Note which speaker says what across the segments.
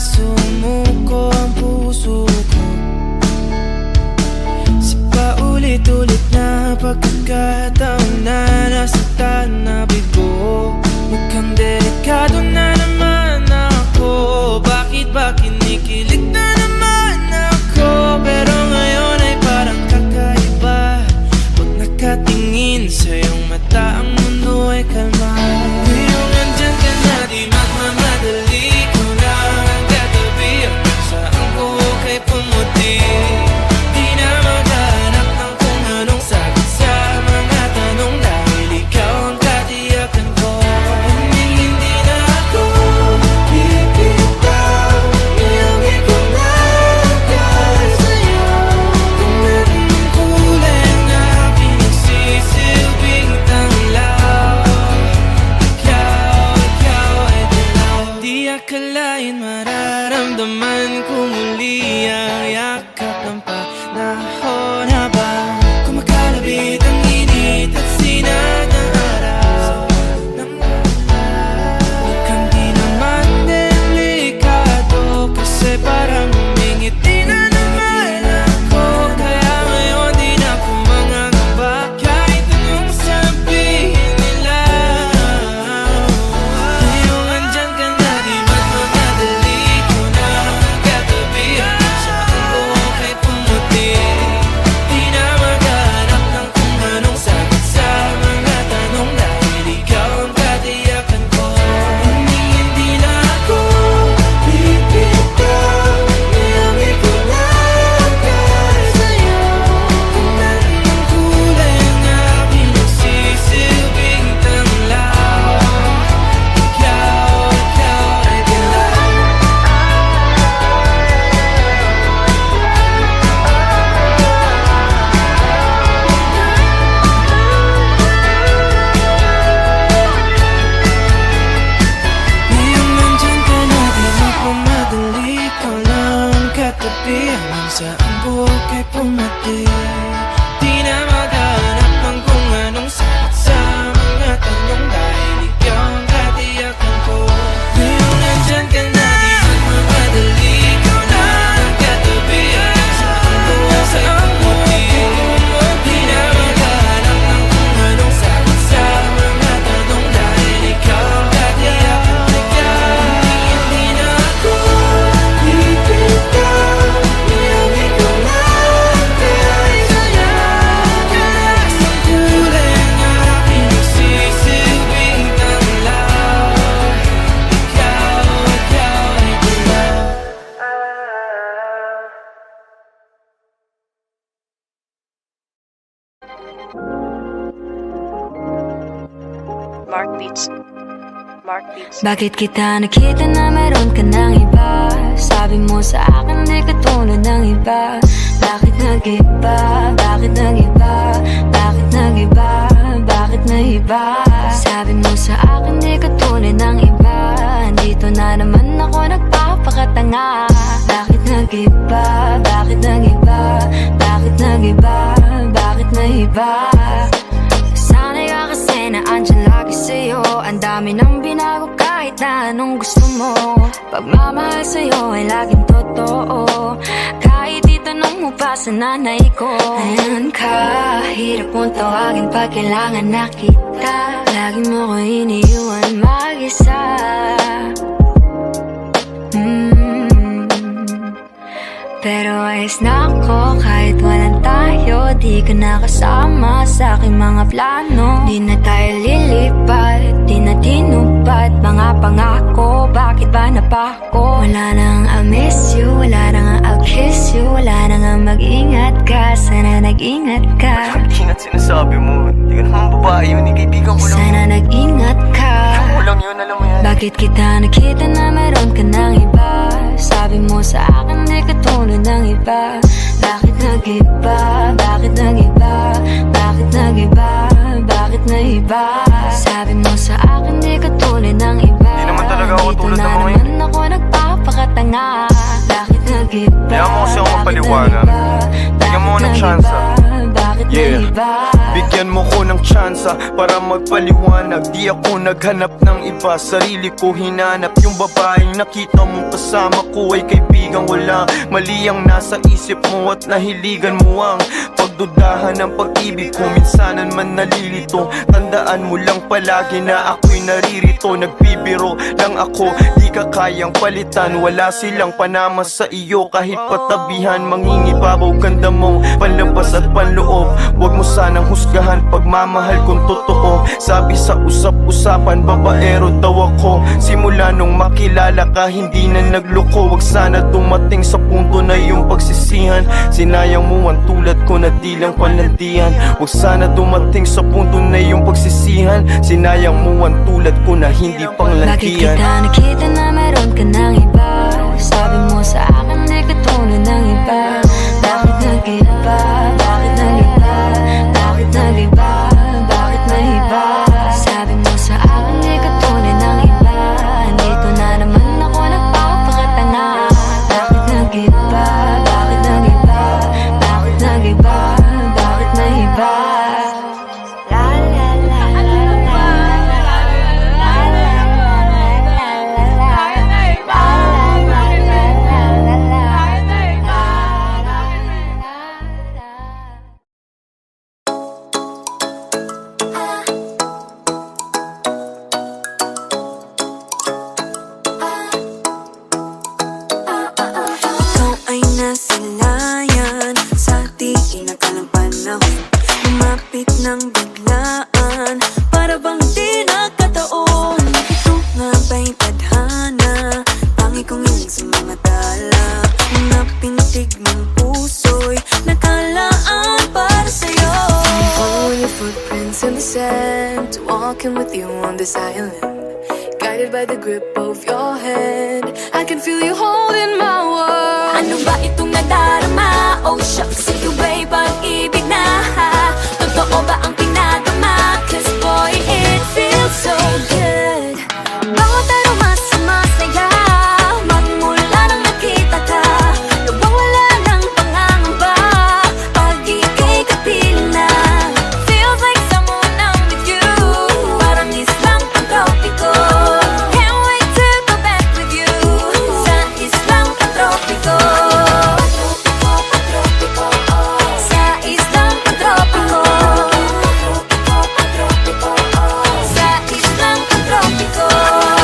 Speaker 1: sumuko ang puso ko sa paulit-ulit na pagkakataon na nasaktan na bigo. Mukhang delikado na naman ako. Bakit ba kinikilig na naman ako? Pero ngayon ay parang kakaiba. Pag nakatingin sa iyong mata, ang mundo ay kalma. Ngayong andyan ka na, di magmamadali. Ikaw na ang katabi, saan ko kay pumuti. Di na maghanap ng kung anong sagot sa mga tanong, dahil ikaw ang katiyakan ko. Hindi na ako bibitaw, ngayong ikaw na dahil sa'yo. Kung meron ng kulay na pinagsisilbing tanglaw, ikaw ay dilaw. Di akalain mararamdaman ko muli ang yakap ng panahon habang kumakalabit ang init at sinag ng araw. Mukhang di naman delikado, kasi parang humingiti na naman ako. Kaya ngayon di na ako mangangamba, kahit anong sabihin nila. Ngayong andyan ka na, di magmamadali. Ikaw na ang katabi, saan ko kay pumuti. Di na maghanap ng kung anong sagot sa mga tanong, dahil ikaw ang katiyakan ko. Hindi na ako bibitaw, ngayong ikaw na dahil sa'yo. Kung meron ng kulay na pinagsisilbing tanglaw, ikaw ay dilaw. Ngayong nandyan ka na, di magmamadali. Ikaw lang ang katabi, hanggang saan buhok ay pumati. Di na maghanap ng kung anong sagot sa mga tanong, dahil ikaw ang katiyakan ko. Ngayong nandyan ka na, di magmamadali. Ikaw lang ang katabi, hanggang saan buhok ay pumati. Di na maghanap ng kung anong sagot sa mga tanong, dahil ikaw ang katiyakan ko. Hindi na ako bibitaw, ngayong ikaw na dahil sa'yo. Kalas ng kulay na pinagsisilbing tanglaw, ikaw ay dilaw.
Speaker 2: Mark Beats. Mark Beats.
Speaker 3: Bakit kita nakita na meron ka ng iba? Sabi mo sa akin di ka tulad ng iba. Bakit nag-iba? Bakit nag-iba? Bakit nag-iba? Bakit nag-iba? Sabi mo sa akin di ka tulad ng iba. Dito na naman ako nagpapakatanga. Bakit nag-iba? Bakit nag-iba? Bakit nag-iba? Bakit nag-iba? Sanay ka kasi na andyan lagi sa'yo. Ang dami nang binago kahit na anong gusto mo. Pagmamahal sa'yo ay laging totoo. Kahit itanong mo pa sa nanay ko. Ayan ka, hirap mong tawagin pag kailangan na kita. Lagi mo ko iniiwan mag-isa. Pero ayos na ako kahit walang tayo. Di ka nakasama sa aking mga plano. Di na tayo lilipat, di na tinupad mga pangako. Bakit ba napako? Wala nang I'll miss you, wala nang I'll kiss you. Wala nang mag-ingat ka, sana nag-ingat ka.
Speaker 4: Ingat sinasabi mo, di ka naman babae yun, kaibigan ko lang.
Speaker 3: Sana nag-ingat ka.
Speaker 4: Kaibigan ko lang yun, alam mo yan.
Speaker 3: Bakit kita nakita na meron ka ng iba? Sabi mo sa akin di ka tulad ng iba. Bakit nag-iba? Bakit nag-iba? Bakit nag-iba? Bakit nag-iba? Sabi mo sa akin di ka tulad ng iba.
Speaker 4: Di naman talaga ako tulad ng mga
Speaker 3: Dito na naman ako nagpapakatanga. Bakit nag-iba?
Speaker 4: Kaya mo kasi ako magpaliwanag. Bigyan mo ng chance.
Speaker 3: Bakit
Speaker 4: Yeah.
Speaker 3: nag-iba?
Speaker 4: Big
Speaker 5: bigyan mo ko ng tsansa para magpaliwanag. Di ako naghanap ng iba, sarili ko hinanap. Yung babaeng nakita mong kasama ko ay kaibigan ko lang. Mali ang nasa isip mo at nahiligan mo ang pagdudahan ng pag-ibig ko. Minsanan man nalilito, tandaan mo lang palagi na ako'y naririto. Nagbibiro lang ako, di ka kayang palitan. Wala silang panama sa iyo, kahit patabihan. Mangingibabaw ganda mong panlabas at panloob. Huwag mo sanang husgahan pagmamahal kung totoo. Sabi sa usap-usapan, babaero daw ako. Simula nung makilala ka, hindi na nagloko. Huwag sana dumating sa punto na yung pagsisihan. Sinayang mo ang tulad ko na di lang palandian. Huwag sana dumating sa punto na yung pagsisihan. Sinayang mo ang tulad ko na hindi panglandian.
Speaker 3: Bakit kita nakita na meron ka ng iba? Sabi mo sa akin di ka tunay ng iba. Bakit nag-iba? Bakit nag-iba? Bakit nag-iba? Bakit nag-iba? Sabi mo sa akin di ka tunay ng iba. Dito na naman ako nagpapakatanga. Bakit nag-iba? Bakit nag-iba? Bakit nag-iba? Bakit nag-iba? La la la la la
Speaker 6: Ikaw ay nasilayan sa di inakalang panahon. Lumapit ng biglaan, para bang di nagkataon. Ito nga ba'y tadhana? Tangi kong iling sa mga tala. Mga pintig ng puso'y nakalaan para sa'yo.
Speaker 7: Following your footprints in the sand, walking with you on this island, guided by the grip of your hand. I can feel you holding my world.
Speaker 6: Ano ba itong nadarama? Oh shucks, ito ba'y pag-ibig na? Totoo ba ang pinagama? Cause boy, it feels so good. Bawat aroma sumasaya, magmula nang nakita ka. Nawawala ng pangangamba, pag ika'y kapiling na. Feels like someone I'm with you, parang islang pagtropiko. Can't wait to go back with you, sa islang pagtropiko. Sa islang pagtropiko. Sa islang pagtropiko.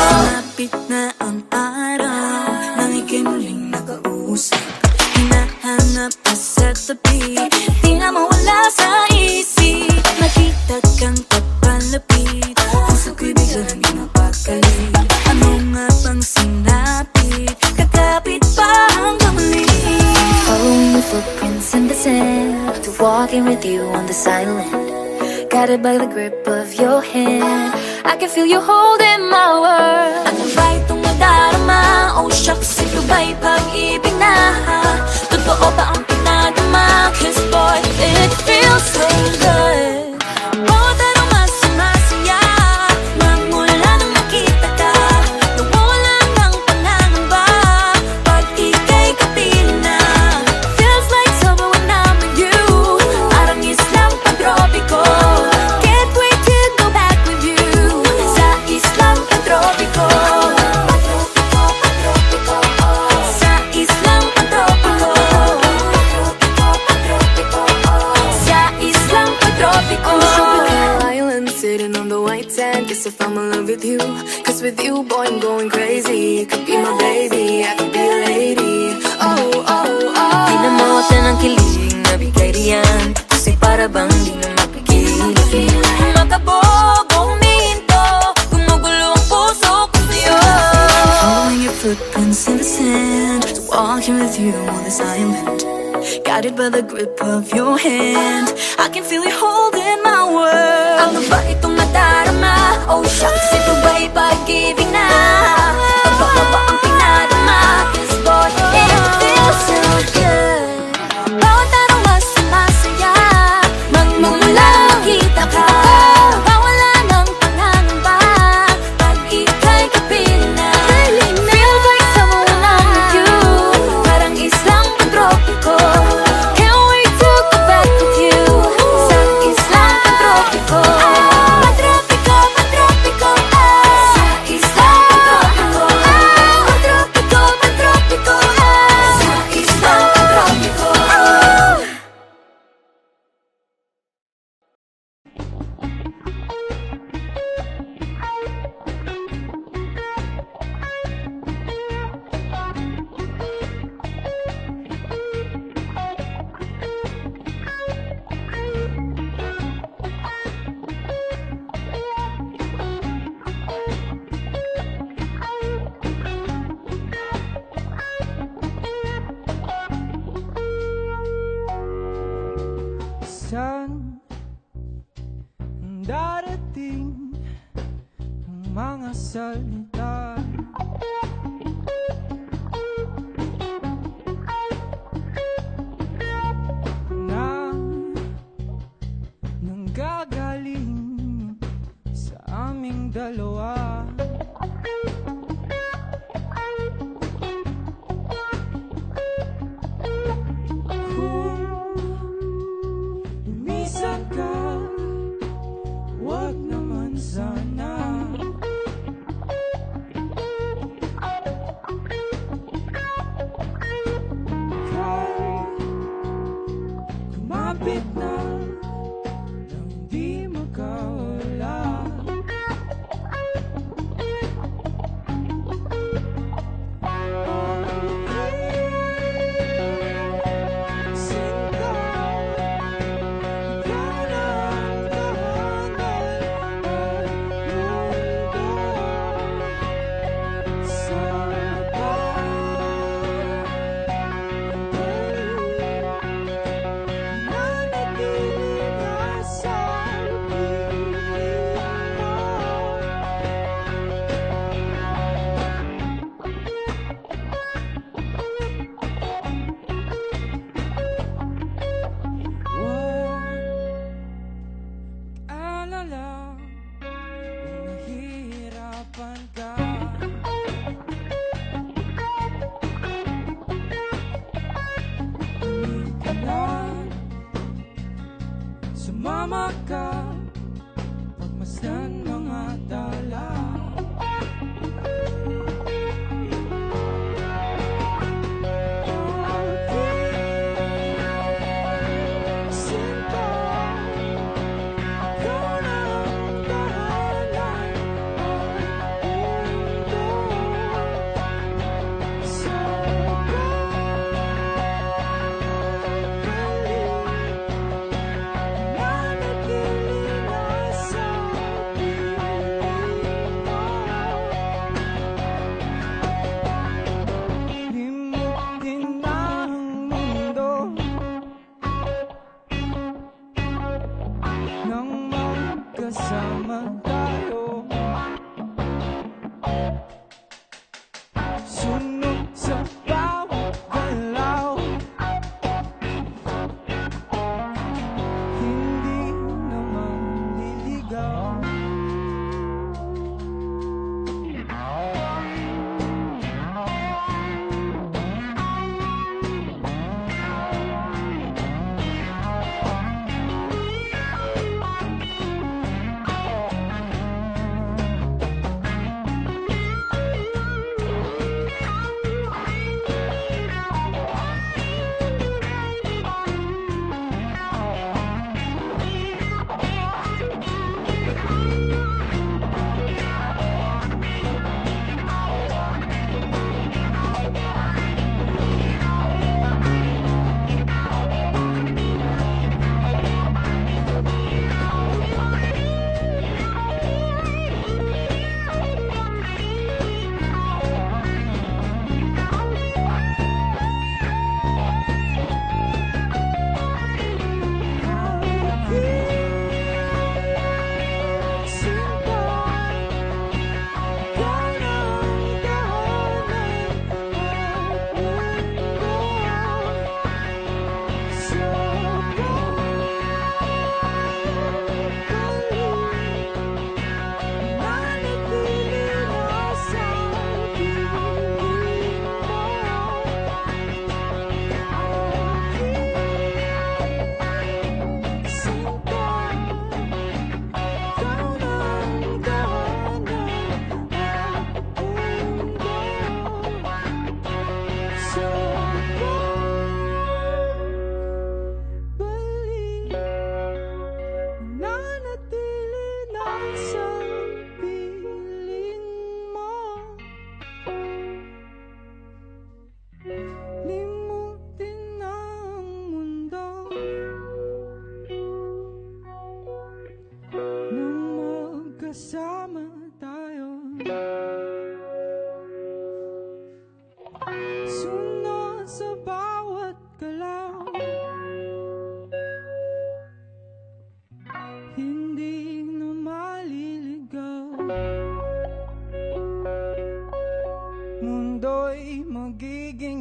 Speaker 6: Sumapit na ang araw, nang ika'y muling nakausap. Hinahanap ka sa tabi, di nga mawala sa isip. Nakita kang papalapit, puso ko'y bigla naging mapakali. Ano nga bang sinapit, kakapit pa hanggang muli.
Speaker 3: Following your footprints in the sand, to walking with you on this island, guided by the grip of your hand. I can feel you holding my world.
Speaker 6: Ano ba itong nadarama? Oh shucks, ito ba'y pag-ibig na? Totoo ba ang pinagama? Cause boy, it feels so good. Bawat aroma sumasaya, magmula nang nakita ka. Nawawala ng pangangamba, pag ika'y kapiling na. Feels like summer when I'm with you, parang islang pagtropiko. Can't wait to go back with you, sa islang pagtropiko. Sa islang pagtropiko. Sa islang pagtropiko.
Speaker 7: On a tropical island, sitting on the white sand. Guess I found my love with you. Cause with you, boy, I'm going crazy. You could be my baby, I could be a lady. Oh, oh, oh.
Speaker 6: Di na mawala ng kilig na bigay riyan, kasi para bang di na mapigilan. Makabog o huminto, gumugulo ang puso ko sa'yo.
Speaker 7: Following your footprints in the sand, walking with you on this island, guided by the grip of your hand.
Speaker 6: I can feel you holding my world. Ano ba itong nadarama? Oh shucks, ito ba'y pag-ibig na? Totoo ba ang pinadama? Cause boy, it feels so good. Bawat aroma sumasaya, magmula nang makita ka. Bawala ng pangangamba, pag ika'y kapiling na. Feels like summer when I'm with you, parang islang pagtropiko. Can't wait to go back with you, sa islang pagtropiko.
Speaker 1: darating ang mga salita na nanggagaling sa aming dalawa. Kung lumisan ka, wag naman sana. Kahit kumapit na nang di makawala. Sinta, ikaw na ang tahanan at mundo sa nanatili na sa piling mo. Huwag mag-alala kung nahihirapan ka. Halika na, sumama ka, pagmasdan mga tala. Sinta, ikaw na ang tahanan at mundo sa nanatili na sa piling mo. Limutin na ang mundo nang magkasama tayo. Sunod sa bawat galaw, hindi naman liligaw. Sinta, ikaw na ang tahanan at mundo sa nanatili na sa piling mo. Sinta, ikaw na ang tahanan at mundo sa pagbalik, nanatili na sa piling mo. Limutin na ang mundo nang magkasama tayo. Sunod sa bawat galaw, hindi naman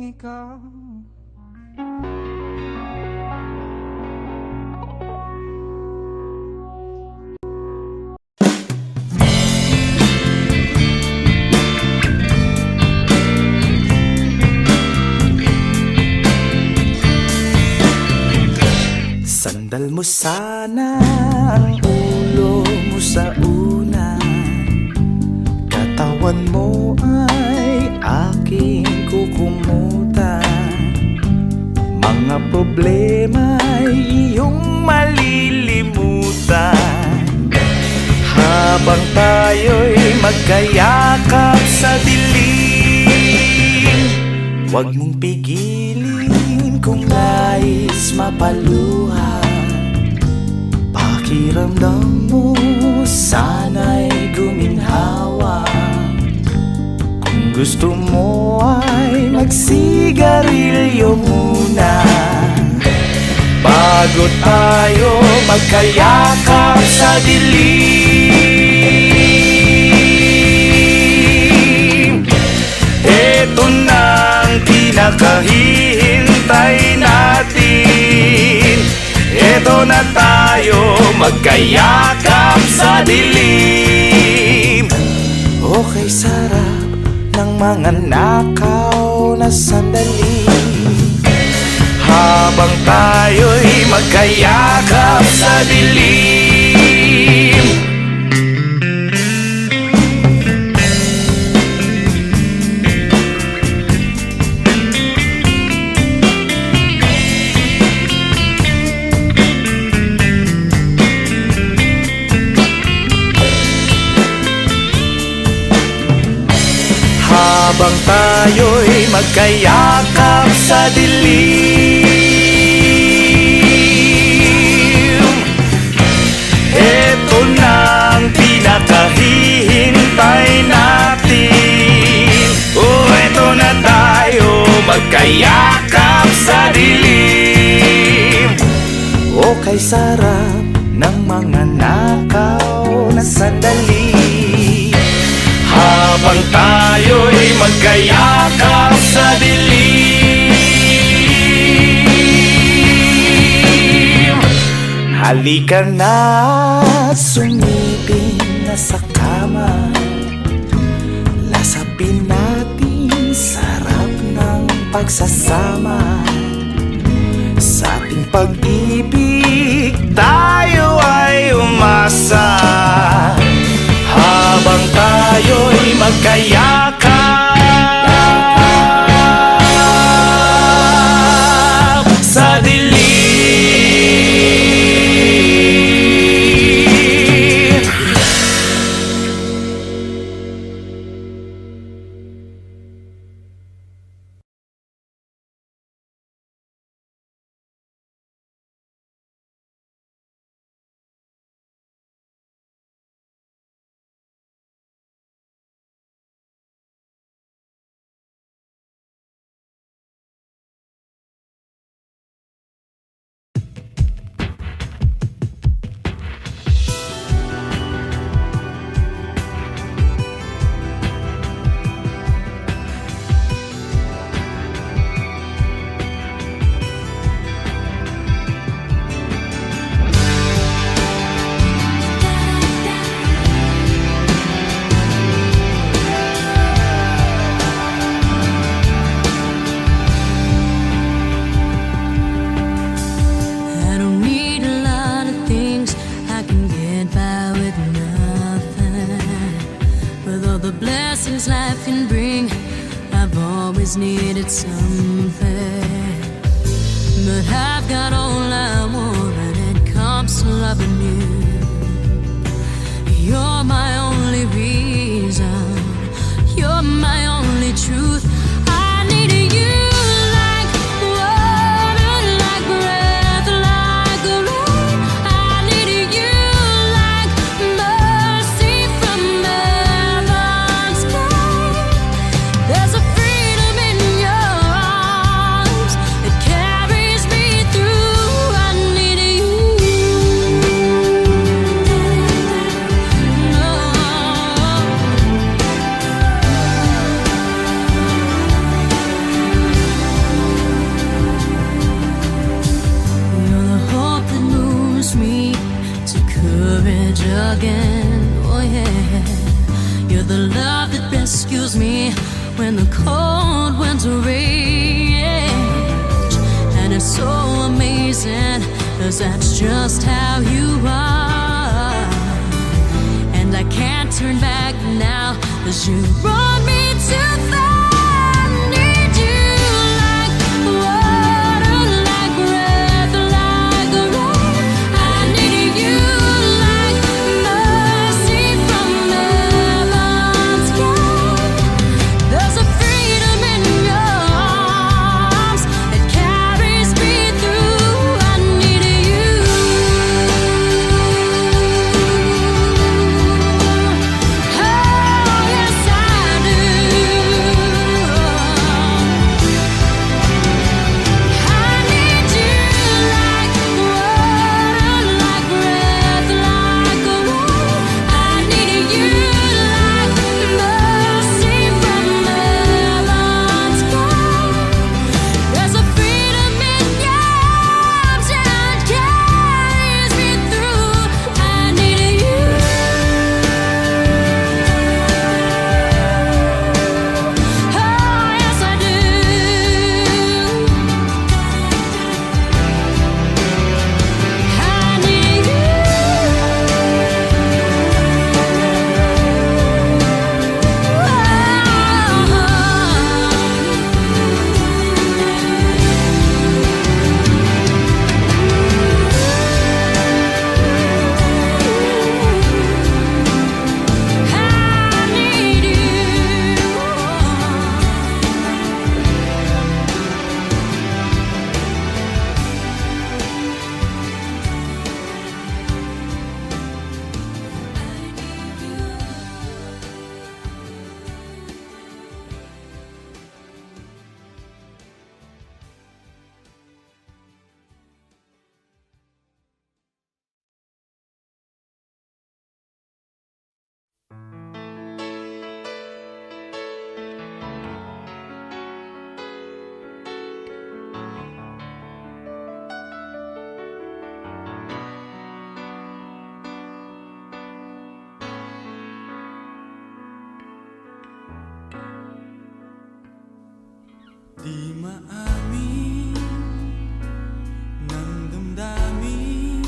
Speaker 1: ikaw. Sandal mo sana ang ulo mo sa unan, katawan mo ay aking kukumutan. Mga problema ay iyong malilimutan, habang tayo'y magkayakap sa dilim. Huwag mong pigilin kung nais mapaluha. Pakiramdam mo sana'y guminhawa. Kung gusto mo ay magsigarilyo muna, bago tayo magkayakap sa dilim. Ito na ang pinakahihintay natin. Ito na tayo magkayakap sa dilim. Okay, sarap ng mga nakaw na sandali, habang tayo'y magkayakap sa dilim. Habang tayo'y magkayakap sa dilim. Ito na ang pinakahihintay natin. Oh, ito na tayo magkayakap sa dilim. Okay, sarap ng mga nakaw na sandali, habang tayo'y magkayakap sa dilim. Halika na, sumiping na sa kama. Lasapin natin sarap ng pagsasama. Sa ating pag-ibig tayo ay umasa, habang tayo'y magkayakap sa dilim.
Speaker 6: Life can bring, I've always needed something, but I've got all I want when it comes to loving you. You're my only reason, you're my only truth. I need you like water, like breath, like rain. I need you like mercy from heaven's sky. There's a freedom in your arms that carries me through. I need you. Oh. You're the love that rescues me when the cold winter rage. And it's so amazing, 'cause that's just how you are. And I can't turn back now, 'cause you brought me too far. I need you like water, like breath, like rain. I need you like mercy from heaven's sky. There's a freedom in your arms that carries me through. I need you. Oh, yes, I do. I need you like water, like breath, like rain. I need you like mercy from heaven's sky. There's a freedom in your arms that carries me through. I need you. Oh, yes, I do. I need you. I need
Speaker 1: Di maamin ng damdamin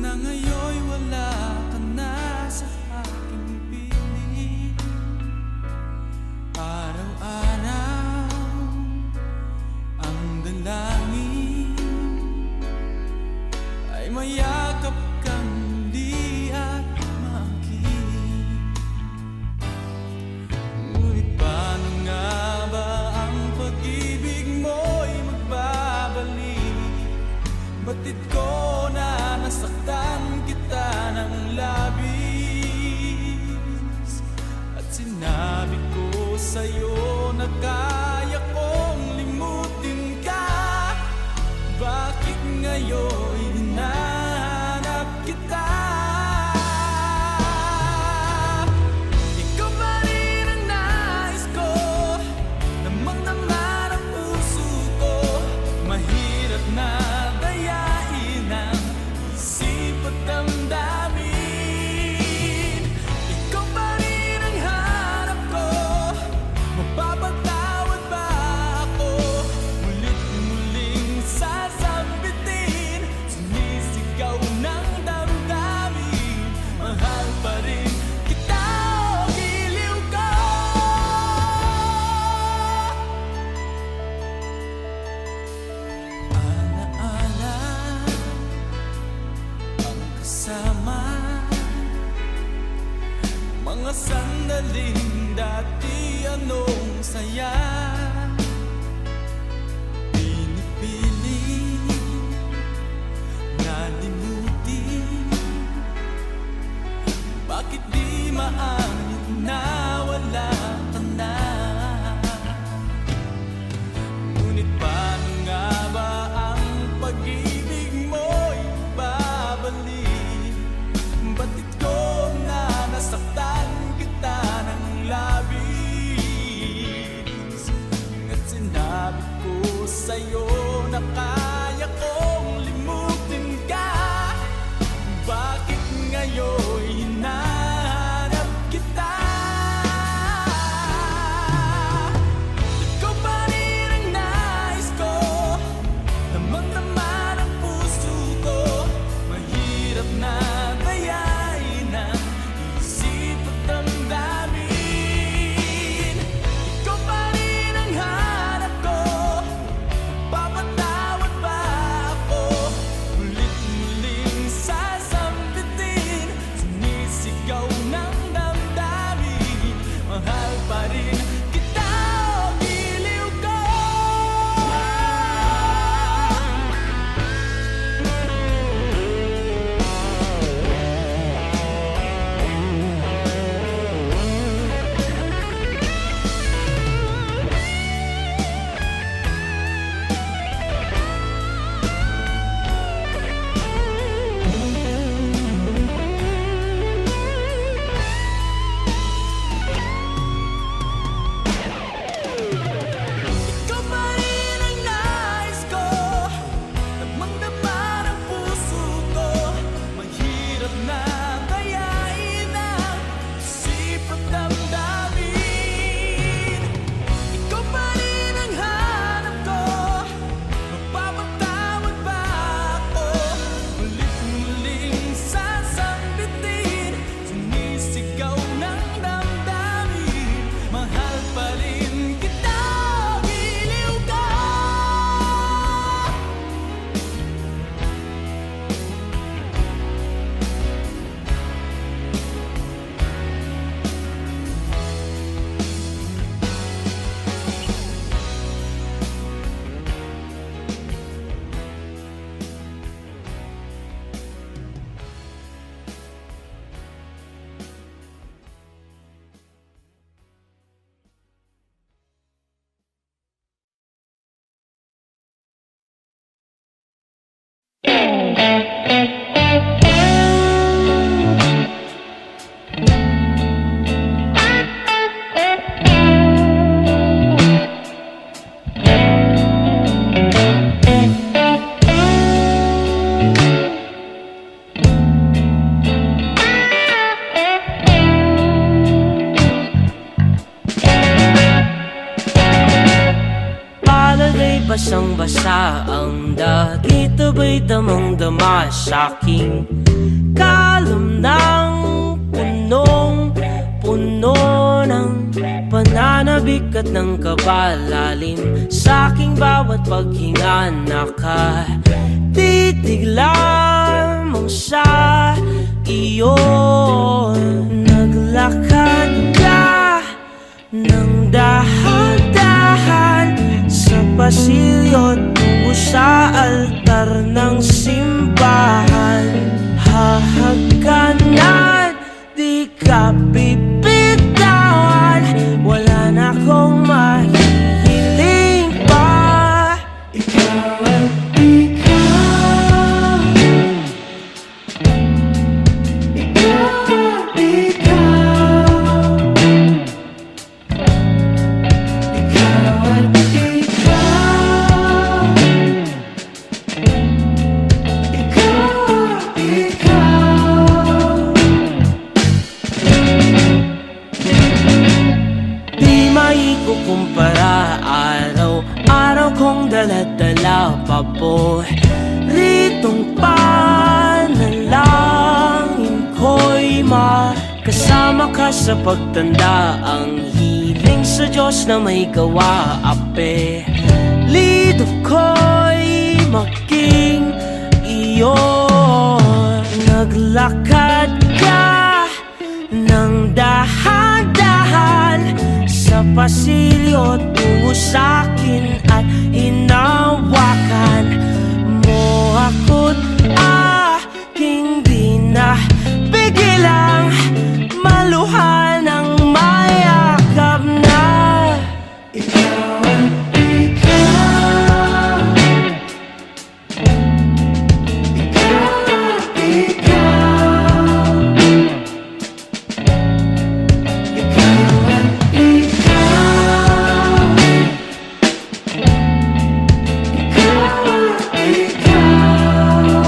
Speaker 1: na ngayon'y wala ka na sa aking piling. Araw-araw ang dalangin ay mayakap kang muli at makinig. Ngunit paano nga ba ang pag-ibig mo'y magbabalik? Batid ko na nasaktan kita ng labis, at sinabi ko sa'yo na kaya kong limutin ka. Bakit ngayon hinahanap kita? Ikaw pa rin ang nais ko, damang-dama ng puso ko. Mahirap na dayain ang isip at damdamin. Ikaw pa rin ang hanap ko, mapapatawad ba ako? Mulit-muling sasabitin, sumisigaw ng damdamin. Mahal pa rin kita, o giliw ko. Alaala ang kasama, mga sandaling dati anong saya. Pinipili na limutin, bakit di maangit na wala ka na? Ngunit paano nga ba ang pag-ibig mo'y babalik? Batid ko na nasaktan kita ng labis, at sinabi ko sa'yo na kaya kong limutin ka. Bakit ngayon basa ang dagit, abay damang-dama sa'king kalam ng punong-puno ng pananabik at ng kabalalim. Sa'king bawat paghinga nakatitig lamang sa iyo. Naglakad ka ng dahan-dahan sa pasilyo tungo sa altar ng simbahan. Hahagkanan, di ka bibitawan, wala na akong mahihiling pa. Ikaw at ikaw, ikaw at ikaw, ikaw at ikaw, ikaw at ikaw. Di maikukumpara, araw-araw kong dala-dala pa po ritong panalangin ko'y makasama ka sa pagtanda. Ang hiling sa Diyos na may gawa, apelido ko'y maging iyo. Naglakad ka ng dahan-dahan sa pasilyo tungo sa'kin at hinawakan mo ako't aking di na bigilang maluhan ng mayakap na. Ikaw at ikaw, ikaw at ikaw, ikaw at ikaw, ikaw at ikaw.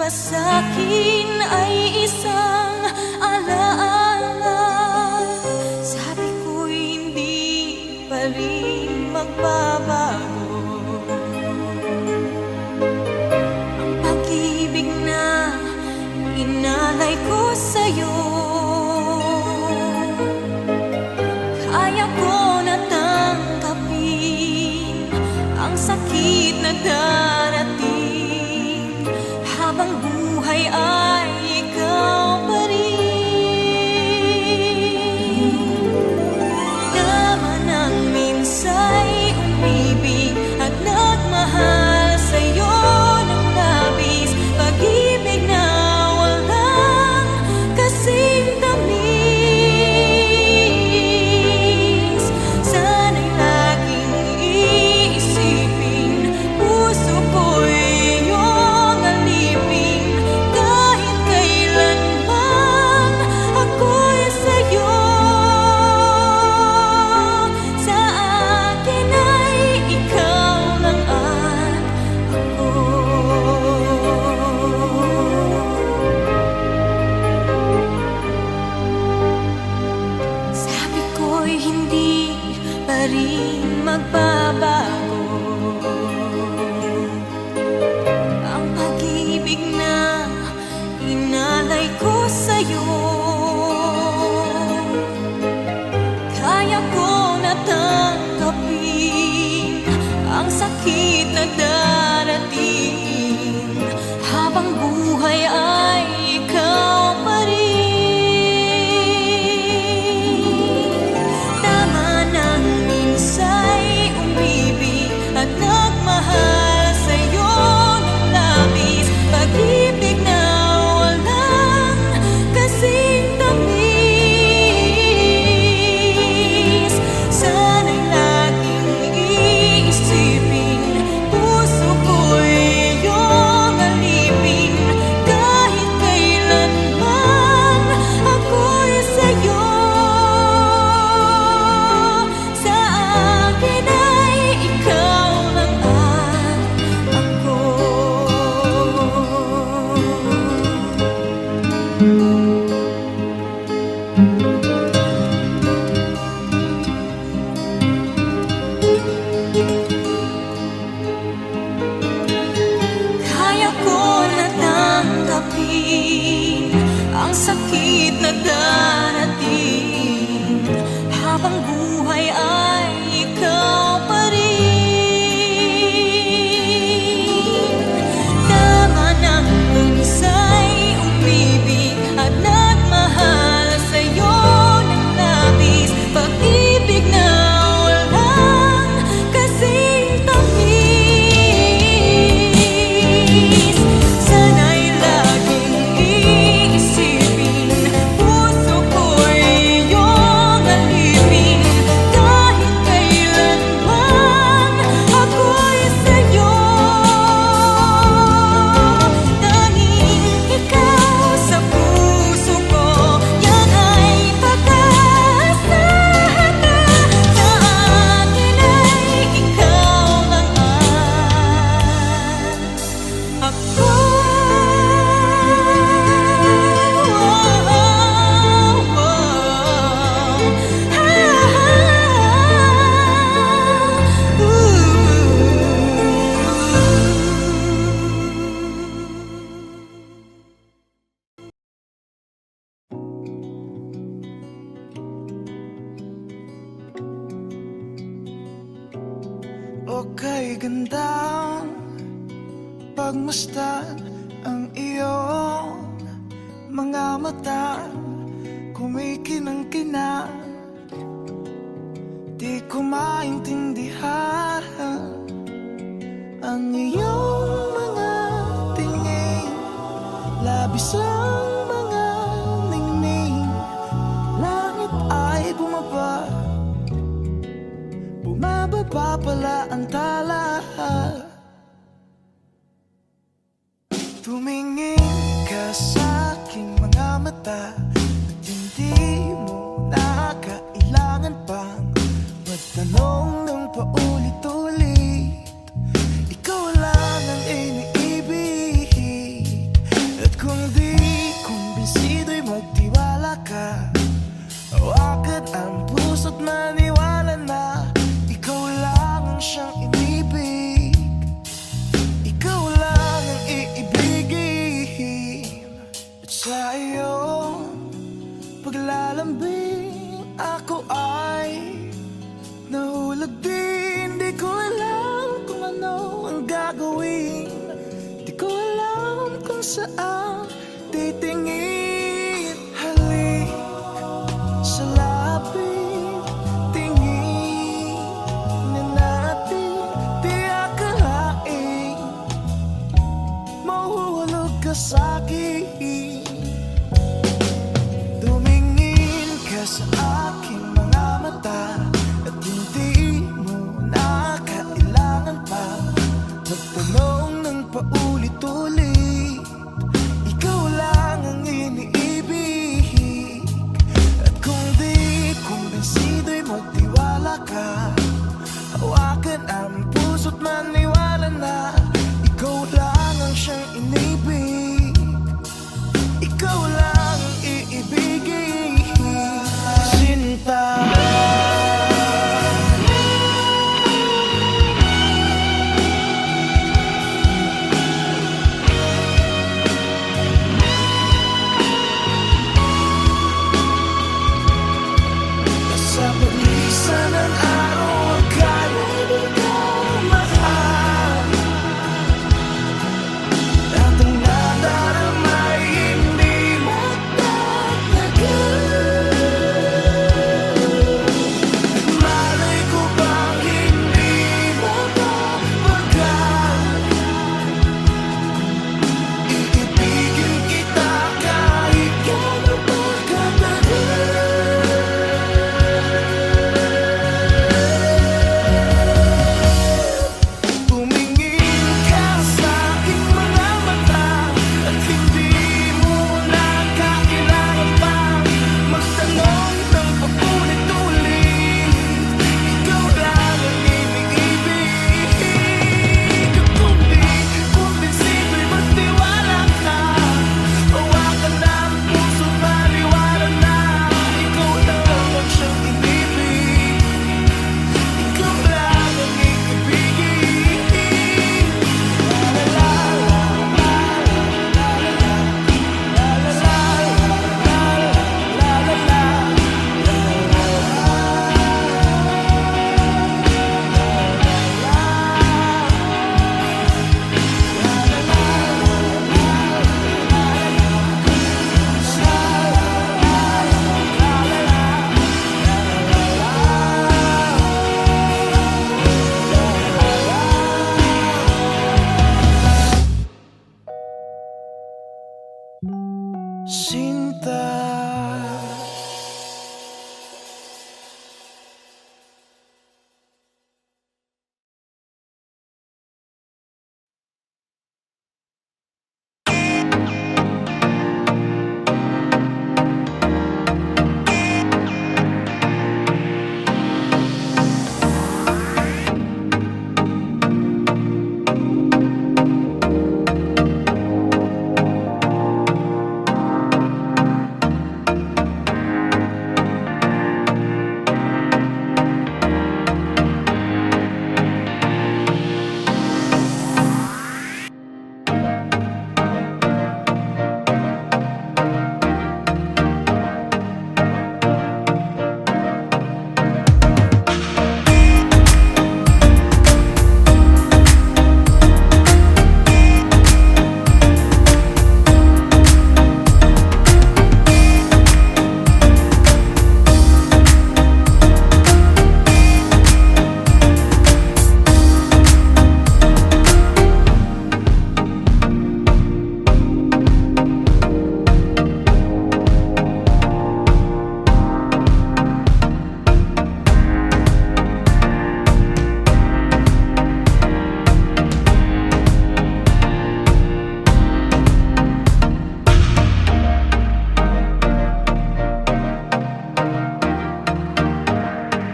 Speaker 6: sa'kin ay isang alaala. Sabi ko'y hindi pa rin magbabago ang pag-ibig na inalay ko sa'yo. Kaya ko na tanggapin ang sakit na darating habang buhay ay ikaw pa rin. Naman ang minsa'y umibig at nagmahal sa'yo ng labis, pag-ibig na walang kasing tamis. Sana'y laging iisipin, puso ko'y iyong alipin, kahit kailanman ako'y sa'yo. Sa akin ay ikaw lang at ako. Sabi ko'y hindi pa rin magbabago ang pag-ibig na inalay ko sa'yo. Kaya ko na tanggapin ang sakit na darating habang buhay ay ikaw pa rin. Tama nang minsa'y umibig at nagmahal sa'yo ng labis, pag-ibig na walang kasing tamis. Sana'y laging iisipin, puso ko'y iyong alipin, kahit kailanman ako'y sa'yo. Sa akin ay ikaw lang at ako. Kaya ko na tanggapin ang sakit na darating habang buhay ay ikaw pa rin. Tama nang minsa'y umibig at nagmahal sa'yo ng labis, pag-ibig na walang kasing tamis. Sana'y laging iisipin, puso ko'y iyong alipin, kahit kailanman ako'y sa'yo. Tanging ikaw sa puso ko, yan ay pag-aasahan na. Sa akin ay ikaw lang at ako.
Speaker 1: O kay gandang pagmasdan ang iyong mga mata, kumikinang-kinang, di ko maintindihan ang iyong mga tingin, labis ang mga ningning. Langit ay bumaba, bumababa pala ang tala. Tumingin ka sa aking mga mata at hindi mo na kailangan pang magtanong ng paulit-ulit. Ikaw lang ang iniibig sa